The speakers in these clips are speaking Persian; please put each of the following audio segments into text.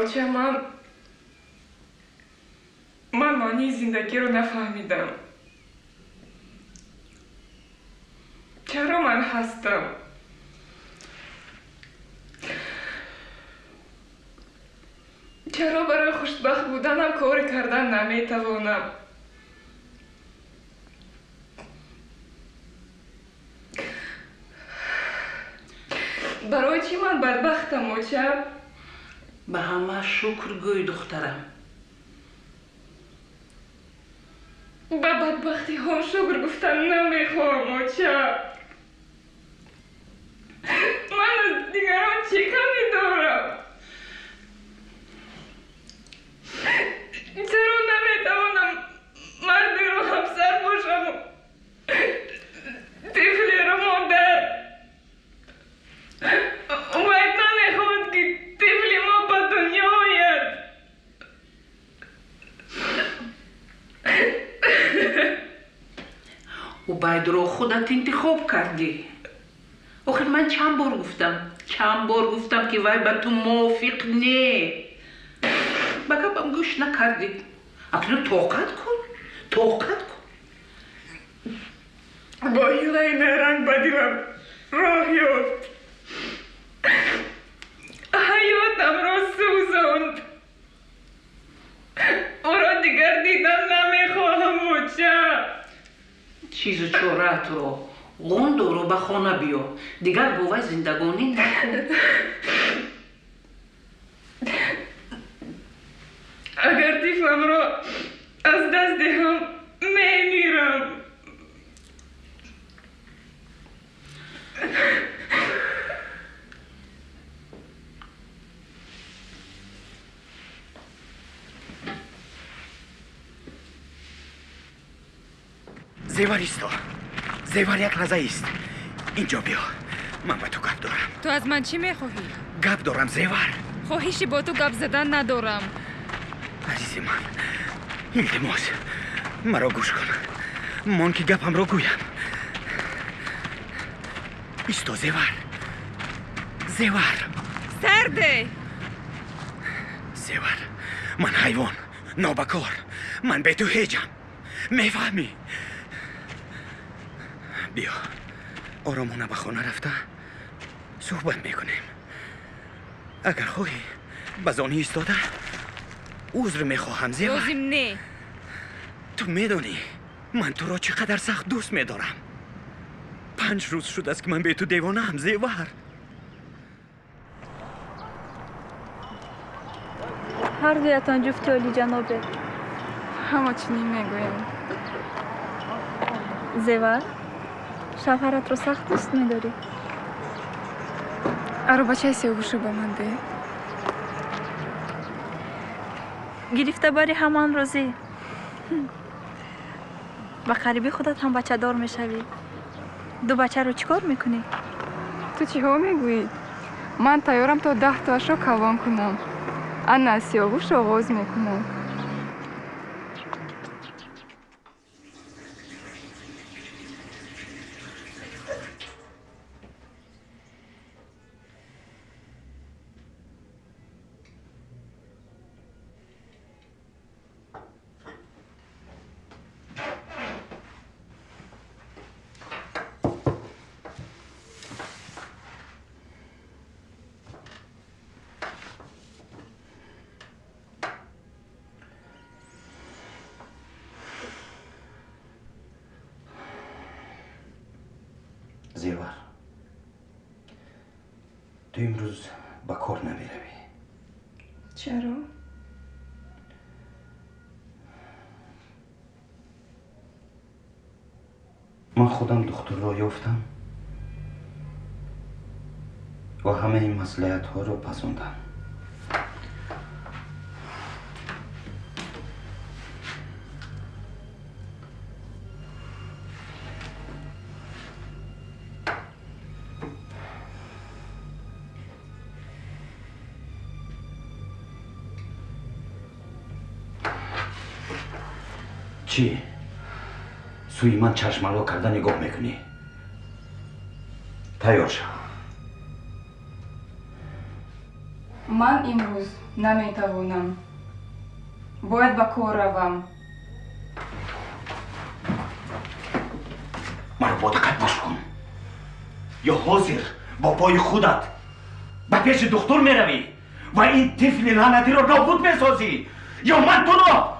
باوچه من معنی زندگی رو نفهمیدم. چرا من هستم؟ چرا برای خوشبخت بودنم کار کردن نمیتوانم؟ برای چی من بدبختم موچه؟ به همه شکر گوی دخترم. به بدبختی هم شکر گفتن نمیخوام موچه. من از دیگران چی کمی دارم؟ چرا نمیتوانم مردی رو همسر باشم و طفلی رو مادر؟ باید نمیخواد که طفلی ما به دنیا آید. و باید رو خودت انتخاب کردی. آخه من چند بار گفتم که وای به تو موافق نه. به گپم گوش نکردی. اکنون طاقت کن. با حیله نیرنگ به دلم راه یافت. حیاتم را سوزاند. او را دیگر دیدن نمیخواهم موچه. چیز و چارت رو غندو رو به خانه بیا. دیگر با وی زندگانی نکن. اگر طفلم را از دست دهم میمیرم. زیور ایستا. زیور یک لحظه ایست. اینجا بیا. من با تو گپ دارم. تو از من چی میخواهی؟ گپ دارم زیور. خواهشی با تو گپ زدن ندارم. عزیز من، التماس مرا گوش کن. من که گپم را گویم. ایستا زیور. سرده. زیور، من حیوان نابکار. من به تو هیچم. میفهمی؟ بیا آرامونه به خانه رفته صحبت میکنیم. اگر خواهی بزانی ایستاده عذر میخواهم زیور. لازم نه. تو میدانی من تو را چقدر سخت دوست میدارم. 5 روز شد است که من به تو دیوانه هم زیور. هر دویتان جفتی عالی جنابه. همه چنین میگویم. زیور شوهرت رو سخت دوست میداری؟ ارو بچه سیاوشو به من ده. گرفته باری همان روزی با قریبی خودت هم بچه دار میشوی. 2 بچه رو چیکار میکنی؟ تو چی ها میگویی؟ من تیارم تا 10 تاشو کوان کنم. انا از سیاوش آغاز میکنم. زیور، تو امروز با کار نمی روی. چرا؟ من خودم دختر را یافتم و همه این مصلحت ها رو پسندم. چی؟ سوی من چشمالو کرده نگاه میکنی؟ تیار شو. من امروز نمیتوانم. باید به کار روم. مرا با دقت مشق کن. یا حاضر با پای خودت به پیش دکتر میروی و این طفل لعنتی را نابود میسازی، یا من تو را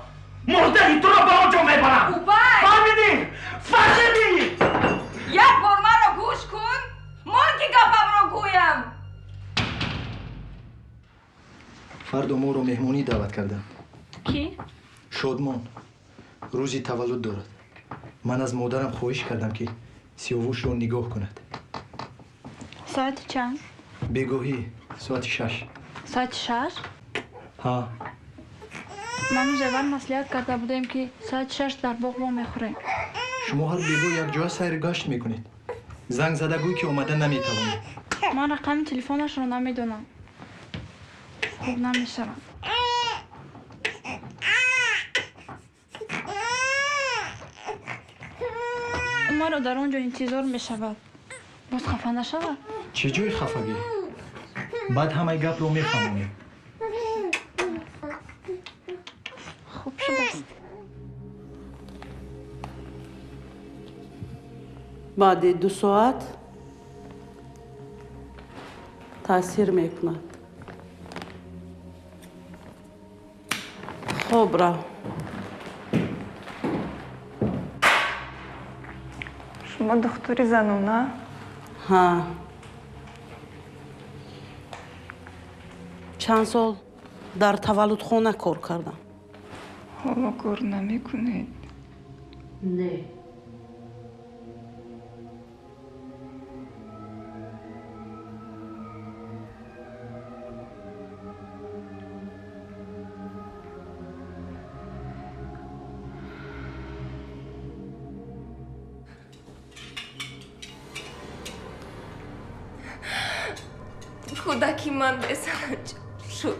مرده تو را به آنجا میبرم. فهمیدی؟ فهمیدی؟ یک بار مرا گوش کن. من که گپم را گویم. فردا ما رو مهمونی دعوت کردن. کی؟ شادمان روزی تولد دارد. من از مادرم خواهش کردم که سیاوش رو نگاه کند. ساعت چند؟ بگاهی ساعت 6. ساعت 6؟ ها. من روز اول مصلحت کرده بودیم که ساعت 6 در باغ ما میخوریم. شما هر بگاه یک جای سیر گشت میکنید. زنگ زده گوی که اومده نمیتوانید. من رقم تلفنش رو نمیدونم. خوب نمیشم. ما رو در اونجا انتظار میشود. باز خفه نشود. چه جای خفگی؟ بعد همه گپ رو میفهمونیم. خوب شده است. بعد 2 ساعت تاثیر میکند. خب را شما دکتری زنونه؟ ها. چند سال در تولد خانه کار کردم. حالا کار نمیکنید؟ نه. کودکی من به سرانجام شد.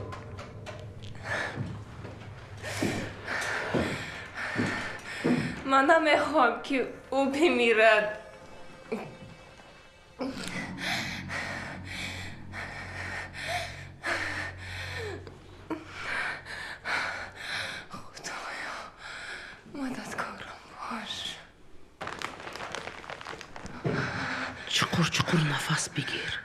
من نمیخوام که او بمیرد. خدایا مددکارم باش. چقور چقور نفس بگیر.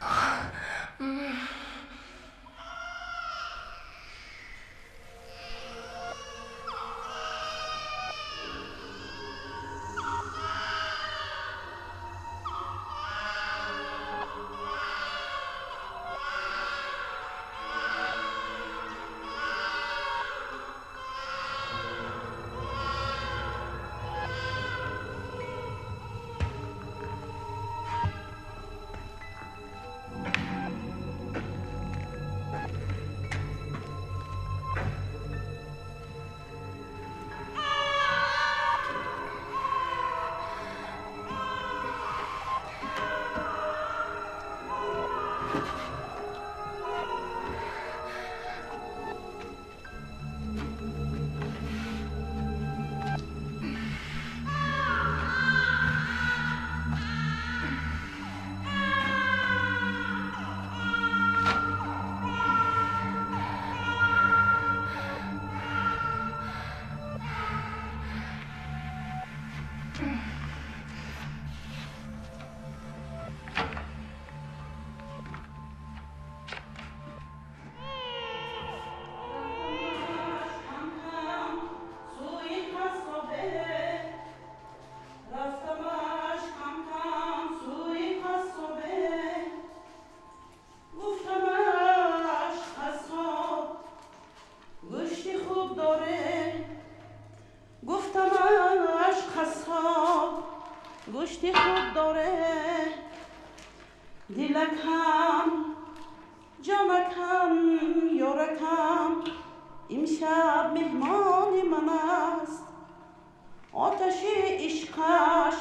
گوشتی خوب داره، دلکم جانکم یارکم امشب مهمان من است. آتش عشقش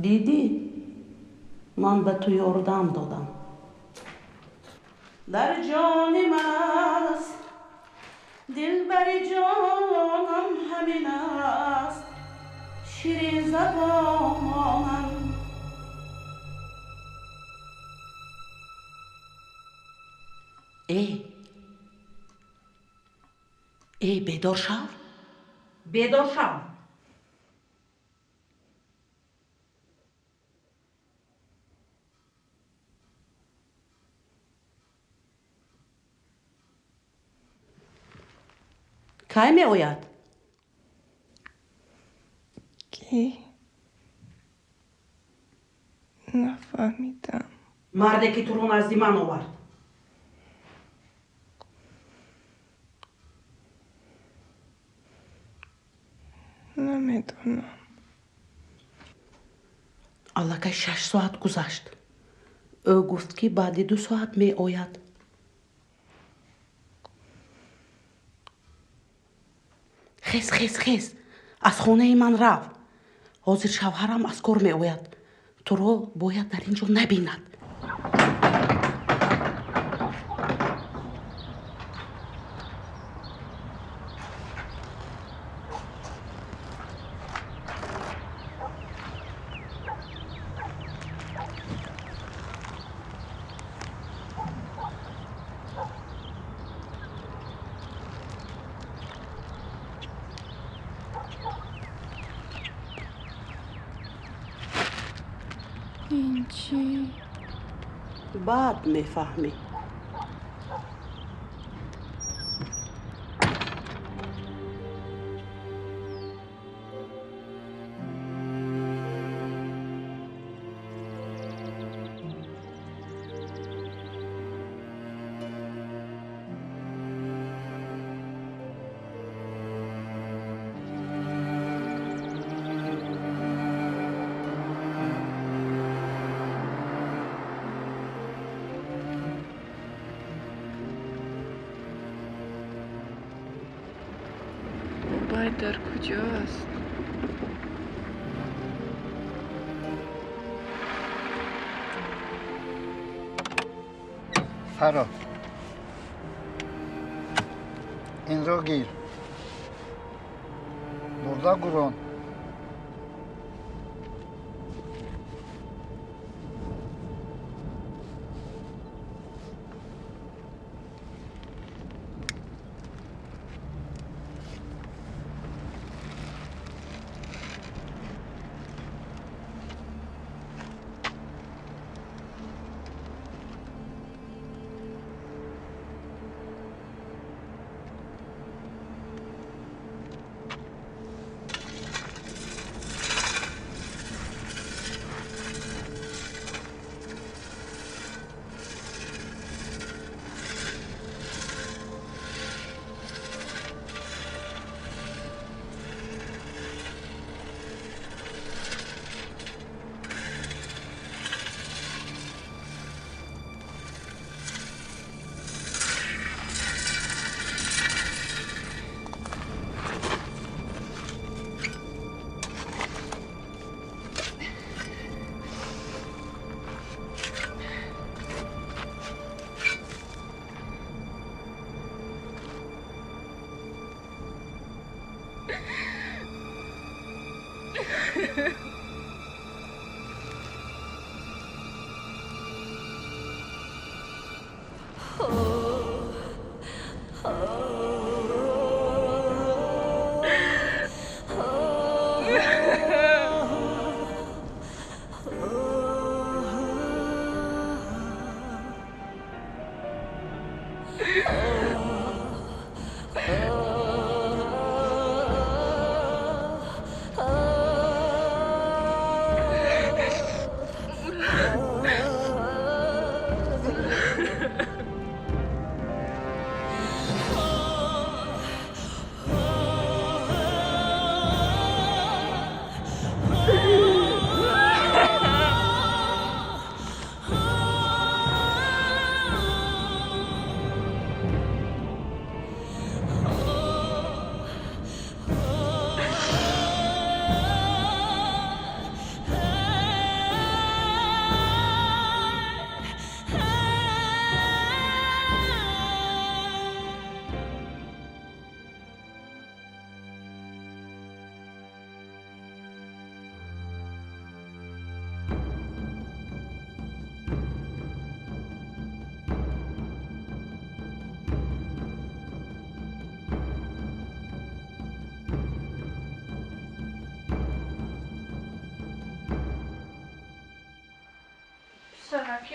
دیدی من به تو یاردم دادم. در جان من است دلبر جانم همین است، شیرین زبانم. ای بیدار شو. بیدار شو. کی می آید؟ کی؟ نفهمیدم. مردی که تو رو نزدی من آورد. نمیدونم. الکی 6 ساعت گذشت. او گفت که بعد 2 ساعت می آید. خیز از خونه من رفت. حاضر شوهرم از کار می آید. تو رو باید در اینجا نبیند. این چی؟ بعد میفهمی. موبایل در کجاست؟ فرا این رو گیر. بردا گرون.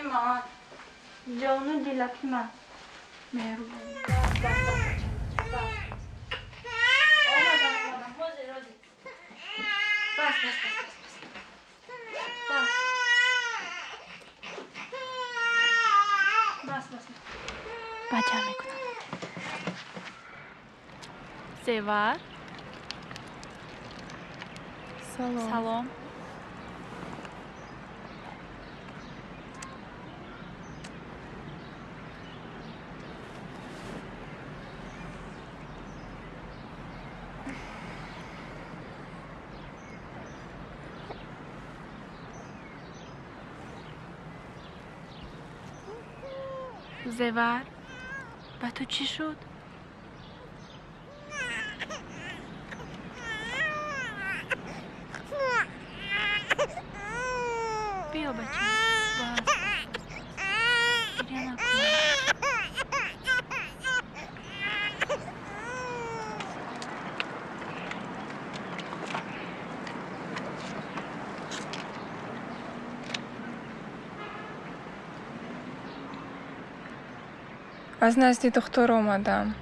بچه من جانو دلکی من مهربان بس بچه هم میکنم زیور سلام زیور با تو چی شد؟ بیا بچه باز گریه نکن از نزد دختر آمدم.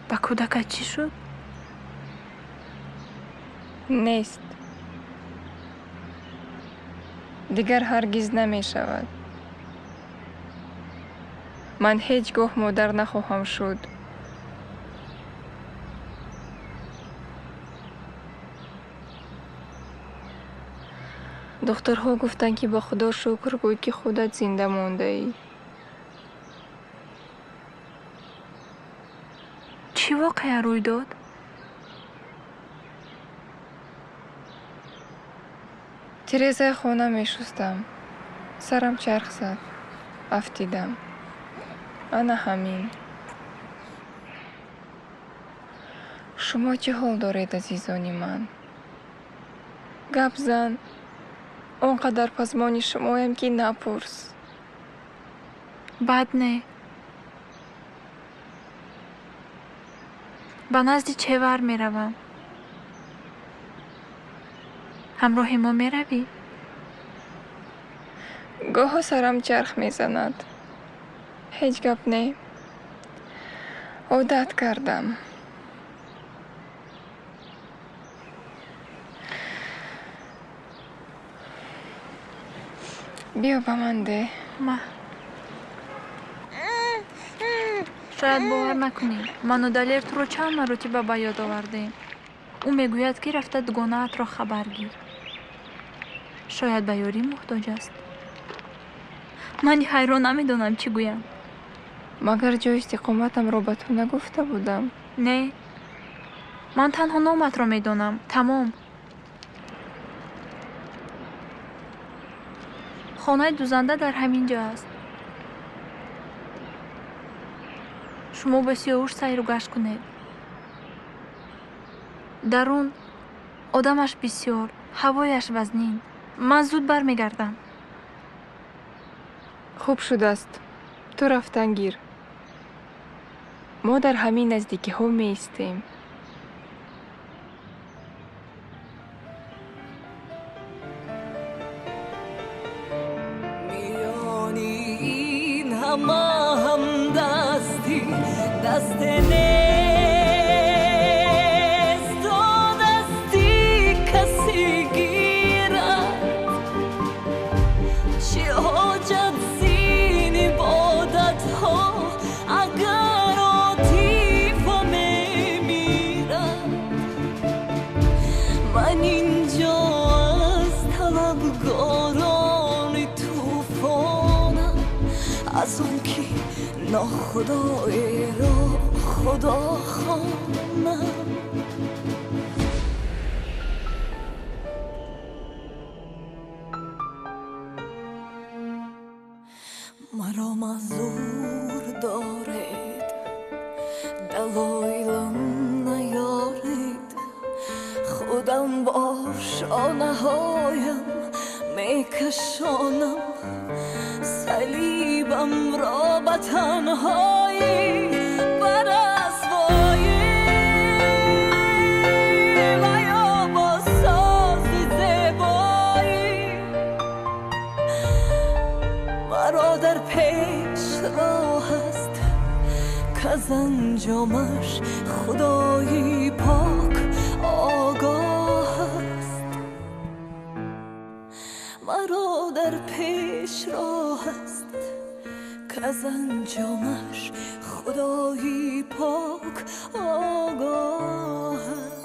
با کودکت چی شد؟ نیست. دیگر هرگز نمی شود. من هیچگاه مادر نخواهم شد. دخترها گفتن که با خدا شکر گوی که خودت زنده مانده ای. چی واقعا روی داد؟ تریزه خانه می شستم. سرم چرخ زد. افتیدم. انا همین. شما چه حال دارید عزیزانی من؟ گپ زن. آنقدر پزمانی شمایم که نپرس. بد نه. با نزد چهور می روم. همراه ما می روی؟ گاه سرم چرخ می زند. هیچ گپ نه. عادت کردم. بیا با من ده. ما شاید باور نکنی من و دلیر تو رو چند مرتبه به یاد آوردیم. او میگوید که رفته دوگانه‌ات را خبر گیر. شاید به یاری محتاج است. من حیران نمیدانم چی گویم. مگر جای استقامتم را به تو نگفته بودم؟ نه. من تنها نامت را میدانم. تمام. خانه دوزنده در همین جا است. شما به سیاوش سیر و گشت کنید. درون آدمش بسیار، هوایش وزنین. من زود برمیگردم. خوب شده است. تو رفتن گیر. ما در همین نزدیکی ها می ایستیم. میانی این هم دستی دست نیست و دستی کسی گیرد چه حاجت زین عبادت ها اگر آتیفا میمیرد من اینجا از طلبگاران توفانم از اون که ناخدای را خدا خوانم مرا منظور دارید دلایلم نیارید خودم با شانه هایم میکشانم صلیبم را به تنهایی بر رسوایی و یا با ساز زیبایی کز انجامش خدایی پاک آگاه است. مرا در پیش راه است کز انجامش خدایی پاک آگاه است.